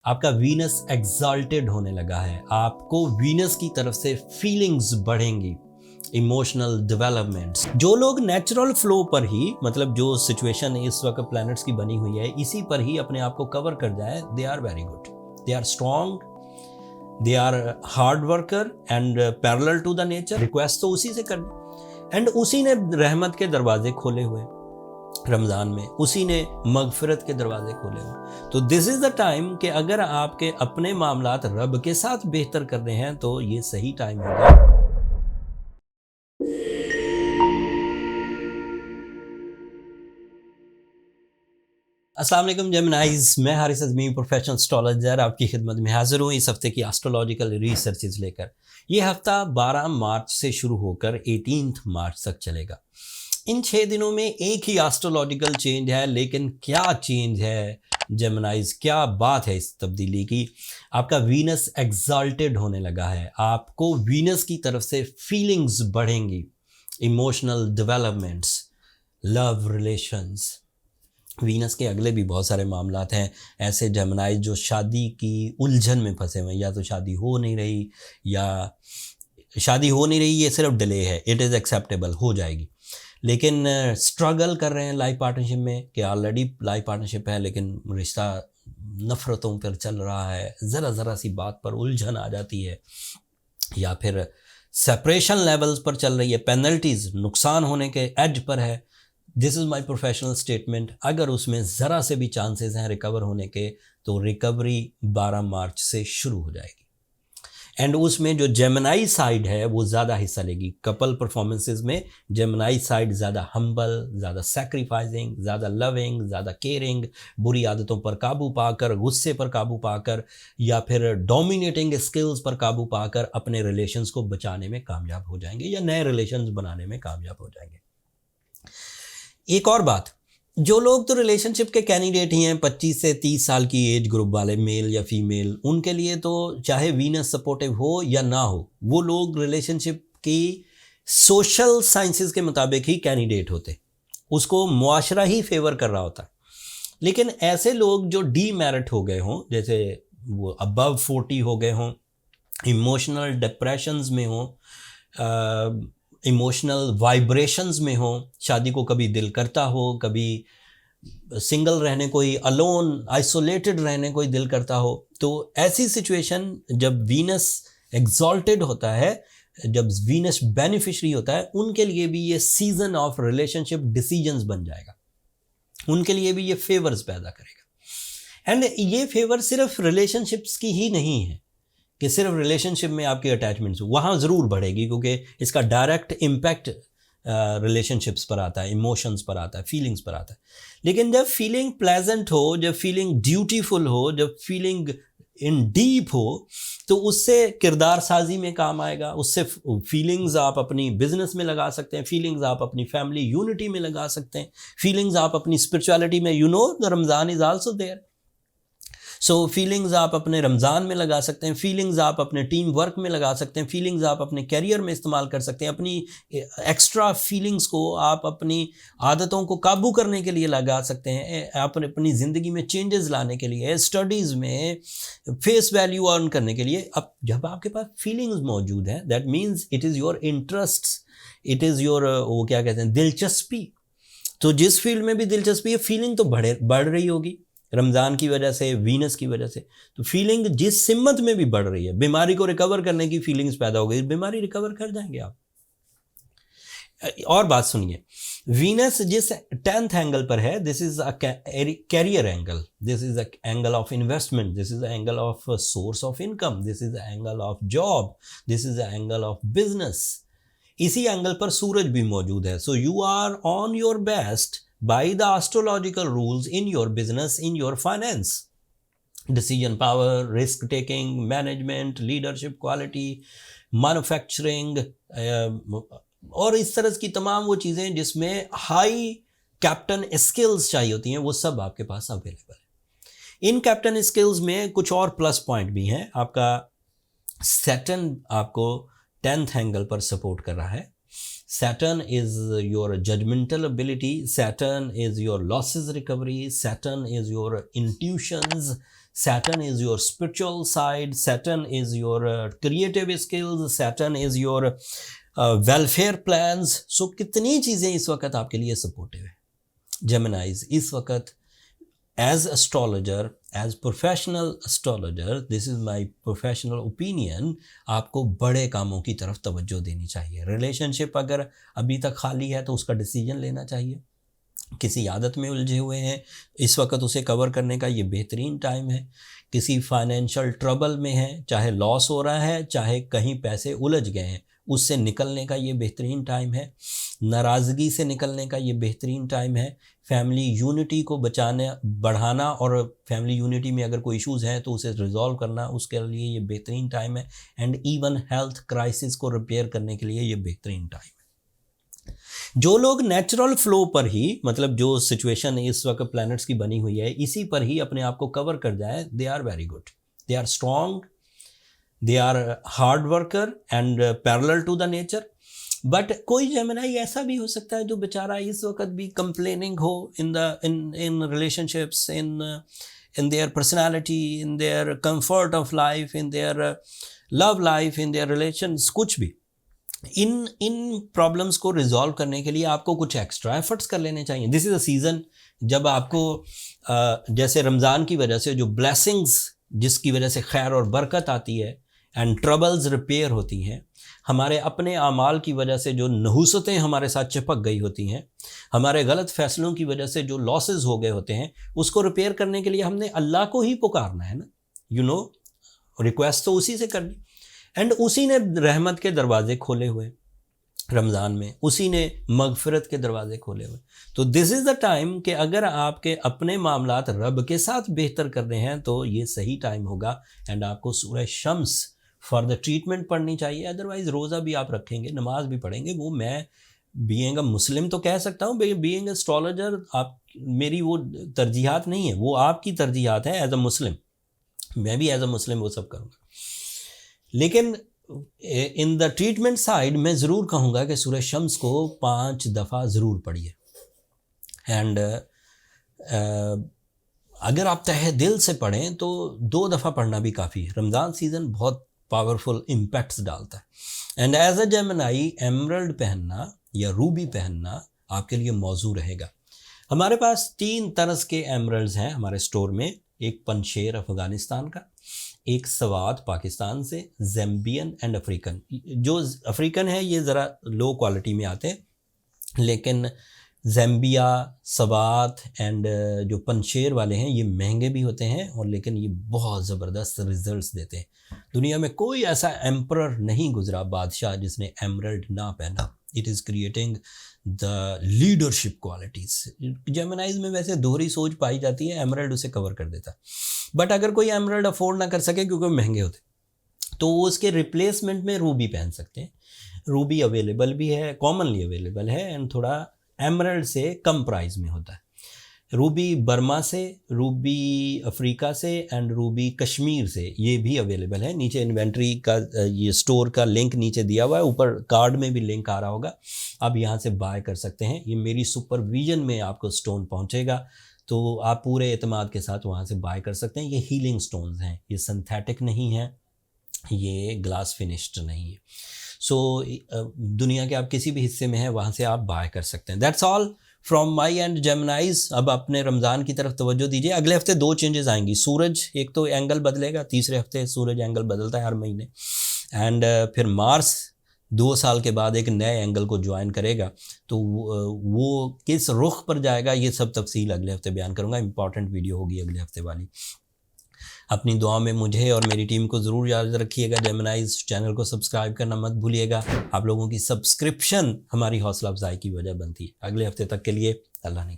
आपका Venus exalted होने लगा है, आपको वीनस की तरफ से फीलिंग्स बढ़ेंगी, इमोशनल डेवलपमेंट्स। जो लोग नेचुरल फ्लो पर ही, मतलब जो सिचुएशन इस वक्त प्लैनेट्स की बनी हुई है, इसी पर ही अपने आप को कवर कर जाए, they are very good, they are strong, they are hard worker and parallel to the nature. Request तो उसी से करनी, एंड उसी ने रहमत के दरवाजे खोले हुए रमज़ान में, उसी ने मगफिरत के दरवाजे खोले हुए। तो दिस इज़ द टाइम कि अगर आपके अपने मामलात रब के साथ बेहतर करने हैं तो ये सही टाइम होगा। अस्सलाम वालेकुम जेमिनाइज, मैं हारिस अज़मी प्रोफेशनल एस्ट्रोलॉजर आपकी खिदमत में हाजिर हूँ इस हफ्ते की एस्ट्रोलॉजिकल रिसर्चेज लेकर। ये हफ्ता 12 मार्च से शुरू होकर 18 मार्च तक चलेगा। इन 6 दिनों में एक ही एस्ट्रोलॉजिकल चेंज है, लेकिन क्या चेंज है जेमिनाइज, क्या बात है इस तब्दीली की। आपका वीनस एग्जॉल्टेड होने लगा है, आपको वीनस की तरफ से फीलिंग्स बढ़ेंगी, emotional developments, love relations. Venus के अगले भी बहुत सारे मामलात हैं ऐसे जेमिनाई जो शादी की उलझन में फंसे हुए हैं, या तो शादी हो नहीं रही, या शादी हो नहीं रही, ये सिर्फ डिले है, इट इज़ एक्सेप्टेबल, हो जाएगी, लेकिन स्ट्रगल कर रहे हैं लाइफ पार्टनरशिप में, कि ऑलरेडी लाइफ पार्टनरशिप है लेकिन रिश्ता नफ़रतों पर चल रहा है, ज़रा ज़रा सी बात पर उलझन आ जाती है, या फिर सेपरेशन लेवल्स पर चल रही है, पेनल्टीज़, नुकसान होने के एज पर है। This is my professional statement. अगर उसमें ज़रा से भी चांसेस हैं रिकवर होने के, तो रिकवरी 12 मार्च से शुरू हो जाएगी। एंड उसमें जो जेमिनाई साइड है वो ज़्यादा हिस्सा लेगी। कपल परफॉर्मेंसेस में जेमिनाई साइड ज़्यादा हम्बल, ज़्यादा सैक्रिफाइसिंग, ज़्यादा लविंग, ज़्यादा केयरिंग, बुरी आदतों पर काबू पाकर, गुस्से पर काबू पाकर, या फिर डोमिनेटिंग स्किल्स पर काबू पाकर अपने रिलेशंस को बचाने में कामयाब हो जाएंगे, या नए रिलेशंस बनाने में कामयाब हो जाएंगे। एक और बात, जो लोग तो रिलेशनशिप के कैंडिडेट ही हैं, 25 से 30 साल की एज ग्रुप वाले, मेल या फीमेल, उनके लिए तो चाहे वीनस सपोर्टिव हो या ना हो, वो लोग रिलेशनशिप की सोशल साइंसेस के मुताबिक ही कैंडिडेट होते, उसको मुआशरा ही फेवर कर रहा होता। लेकिन ऐसे लोग जो डीमेरिट हो गए हों, जैसे वो अबव 40 हो गए हों, इमोशनल डिप्रेशंस में हों, इमोशनल वाइब्रेशंस में हो, शादी को कभी दिल करता हो, कभी सिंगल रहने को ही, अलोन आइसोलेटेड रहने को ही दिल करता हो, तो ऐसी सिचुएशन जब वीनस एग्जॉल्टेड होता है, जब वीनस बेनिफिशरी होता है, उनके लिए भी ये सीजन ऑफ रिलेशनशिप डिसीजंस बन जाएगा, उनके लिए भी ये फेवर्स पैदा करेगा। एंड ये फेवर सिर्फ रिलेशनशिप्स की ही नहीं है कि सिर्फ रिलेशनशिप में आपकी अटैचमेंट्स, वहाँ ज़रूर बढ़ेगी, क्योंकि इसका डायरेक्ट इम्पैक्ट रिलेशनशिप्स पर आता है, इमोशंस पर आता है, फीलिंग्स पर आता है। लेकिन जब फीलिंग प्लेजेंट हो, जब फीलिंग ड्यूटीफुल हो, जब फीलिंग इन डीप हो, तो उससे किरदार साजी में काम आएगा, उससे फीलिंग्स आप अपनी बिजनेस में लगा सकते हैं, फीलिंग्स आप अपनी फैमिली यूनिटी में लगा सकते हैं, फीलिंग्स आप अपनी स्पिरिचुअलिटी में, you know the Ramzan is also there, so feelings आप अपने रमज़ान में लगा सकते हैं, फीलिंग्स आप अपने टीम वर्क में लगा सकते हैं, फीलिंग्स आप अपने कैरियर में इस्तेमाल कर सकते हैं, अपनी एक्स्ट्रा फीलिंग्स को आप अपनी आदतों को काबू करने के लिए लगा सकते हैं, आप अपनी ज़िंदगी में चेंजेस लाने के लिए, स्टडीज़ में फेस वैल्यू अर्न करने के लिए। अब जब आपके पास फीलिंग्स मौजूद हैं, that means it is your interest, it is your वो क्या कहते हैं, दिलचस्पी। तो जिस फील्ड में भी दिलचस्पी है, फीलिंग तो बढ़ रही होगी रमज़ान की वजह से, वीनस की वजह से, तो फीलिंग जिस सिमत में भी बढ़ रही है, बीमारी को रिकवर करने की फीलिंग्स पैदा हो गई, बीमारी रिकवर कर जाएंगे आप। और बात सुनिए, वीनस जिस 10th एंगल पर है, this is a career angle, this is a angle of investment, this is a angle of source of income, this is a angle of job, this is a angle of business. इसी angle पर सूरज भी मौजूद है। So you are on your best by the astrological rules in your business, in your finance, decision power, risk taking, management, leadership quality, manufacturing, और इस तरह की तमाम वो चीज़ें जिसमें हाई कैप्टन स्किल्स चाहिए होती हैं, वो सब आपके पास अवेलेबल है। इन कैप्टन स्किल्स में कुछ और प्लस पॉइंट भी हैं। आपका सैटर्न आपको 10th एंगल पर सपोर्ट कर रहा है। Saturn is your judgmental ability, Saturn is your losses recovery, Saturn is your intuitions, Saturn is your spiritual side, Saturn is your creative skills, Saturn is your welfare plans. So कितनी चीज़ें इस वक्त आपके लिए supportive है. Geminis इस वक्त as astrologer, as professional astrologer, this is my professional opinion, आपको बड़े कामों की तरफ तवज्जो देनी चाहिए. रिलेशनशिप अगर अभी तक खाली है तो उसका डिसीजन लेना चाहिए. किसी आदत में उलझे हुए हैं, इस वक्त उसे कवर करने का ये बेहतरीन टाइम है. किसी फाइनेंशियल ट्रबल में है, चाहे लॉस हो रहा है, चाहे कहीं पैसे उलझ गए हैं, उससे निकलने का ये बेहतरीन टाइम है. नाराज़गी से निकलने का ये बेहतरीन टाइम है. फैमिली यूनिटी को बढ़ाना और फैमिली यूनिटी में अगर कोई इश्यूज़ हैं तो उसे रिजॉल्व करना, उसके लिए ये बेहतरीन टाइम है. एंड इवन हेल्थ क्राइसिस को रिपेयर करने के लिए ये बेहतरीन टाइम है. जो लोग नेचुरल फ्लो पर ही, मतलब जो सिचुएशन इस वक्त प्लैनेट्स की बनी हुई है, इसी पर ही अपने आप को कवर कर जाए, they are very good, they are strong, they are hard worker and parallel to the nature. But कोई जेमिनी ऐसा भी हो सकता है जो बेचारा इस वक्त भी कंप्लेनिंग हो in relationships, in their personality, in their comfort of life, in their love life, in their relations, कुछ भी. इन प्रॉब्लम्स को रिजॉल्व करने के लिए आपको कुछ एक्स्ट्रा एफर्ट्स कर लेने चाहिए. दिस इज़ अ सीज़न जब आपको जैसे रमज़ान की वजह से जो ब्लेसिंग्स, जिसकी वजह से खैर और बरकत आती है एंड ट्रबल्स रिपेयर होती हैं, हमारे अपने आमाल की वजह से जो नहुसतें हमारे साथ चिपक गई होती हैं, हमारे गलत फैसलों की वजह से जो लॉसेस हो गए होते हैं, उसको रिपेयर करने के लिए हमने अल्लाह को ही पुकारना है ना. रिक्वेस्ट तो उसी से करनी. एंड उसी ने रहमत के दरवाजे खोले हुए रमज़ान में, उसी ने मगफिरत के दरवाजे खोले हुए. तो दिस इज़ द टाइम कि अगर आपके अपने मामलात रब के साथ बेहतर कर रहे हैं तो ये सही टाइम होगा. एंड आपको सूरह शम्स फॉर द ट्रीटमेंट पढ़नी चाहिए. अदरवाइज़ रोज़ा भी आप रखेंगे, नमाज भी पढ़ेंगे, वो मैं बीइंग अ मुस्लिम तो कह सकता हूँ, बीइंग एस्ट्रोलॉजर आप मेरी वो तरजीहात नहीं है, वो आपकी तरजीहात है एज अ मुस्लिम. मैं भी एज अ मुस्लिम वो सब करूँगा. लेकिन इन द ट्रीटमेंट साइड मैं ज़रूर कहूँगा कि सूरह शम्स को 5 दफ़ा ज़रूर पढ़िए. एंड अगर आप तहे दिल से पढ़ें तो 2 दफ़ा पढ़ना भी काफ़ी है. रमज़ान सीज़न बहुत पावरफुल इम्पैक्ट्स डालता है. And as a Gemini emerald पहनना या रूबी पहनना आपके लिए मौजू रहेगा. हमारे पास 3 तरह के एमरल्ड्स हैं हमारे स्टोर में. एक पंशेर अफ़गानिस्तान का, एक सवात पाकिस्तान से, ज़ैम्बियन एंड अफ्रीकन. जो अफ्रीकन है ये ज़रा लो क्वालिटी में आते हैं, लेकिन ज़ैम्बिया, सवात एंड जो पंशेर वाले हैं ये महंगे भी होते हैं, और लेकिन ये बहुत ज़बरदस्त रिजल्ट्स देते हैं. दुनिया में कोई ऐसा एम्परर नहीं गुजरा, बादशाह, जिसने एमरल्ड ना पहना. It is creating the leadership qualities. जेमिनाइज में वैसे दोहरी सोच पाई जाती है, एमरल्ड उसे कवर कर देता है. बट अगर कोई एमरल्ड अफोर्ड ना कर सके क्योंकि महंगे होते, तो वो उसके रिप्लेसमेंट में रूबी पहन सकते हैं. रूबी अवेलेबल भी है, कॉमनली अवेलेबल है, एंड थोड़ा एमरल्ड से कम प्राइस में होता है. रूबी बर्मा से, रूबी अफ्रीका से एंड रूबी कश्मीर से ये भी अवेलेबल है. नीचे इन्वेंट्री का ये स्टोर का लिंक नीचे दिया हुआ है, ऊपर कार्ड में भी लिंक आ रहा होगा, आप यहाँ से बाय कर सकते हैं. ये मेरी सुपरविजन में आपको स्टोन पहुँचेगा, तो आप पूरे एतमाद के साथ वहाँ से बाय कर सकते हैं. ये हीलिंग स्टोन्स हैं, ये सिंथेटिक नहीं है, ये ग्लास फिनिश्ड नहीं है. सो दुनिया के आप किसी भी हिस्से में हैं वहाँ से आप बाय कर सकते हैं. That's all from my and जेमिनाइज. अब अपने रमज़ान की तरफ तवज्जो दीजिए. अगले हफ्ते 2 चेंजेस आएंगी. सूरज एक तो एंगल बदलेगा, तीसरे हफ्ते सूरज एंगल बदलता है हर महीने. एंड फिर मार्स 2 साल के बाद एक नए एंगल को ज्वाइन करेगा, तो वो किस रुख पर जाएगा ये सब तफसील अगले हफ्ते बयान करूँगा. इंपॉर्टेंट वीडियो होगी अगले हफ्ते वाली. अपनी दुआ में मुझे और मेरी टीम को ज़रूर याद रखिएगा. जेमिनाइज चैनल को सब्सक्राइब करना मत भूलिएगा. आप लोगों की सब्सक्रिप्शन हमारी हौसला अफजाई की वजह बनती है. अगले हफ्ते तक के लिए अल्लाह ने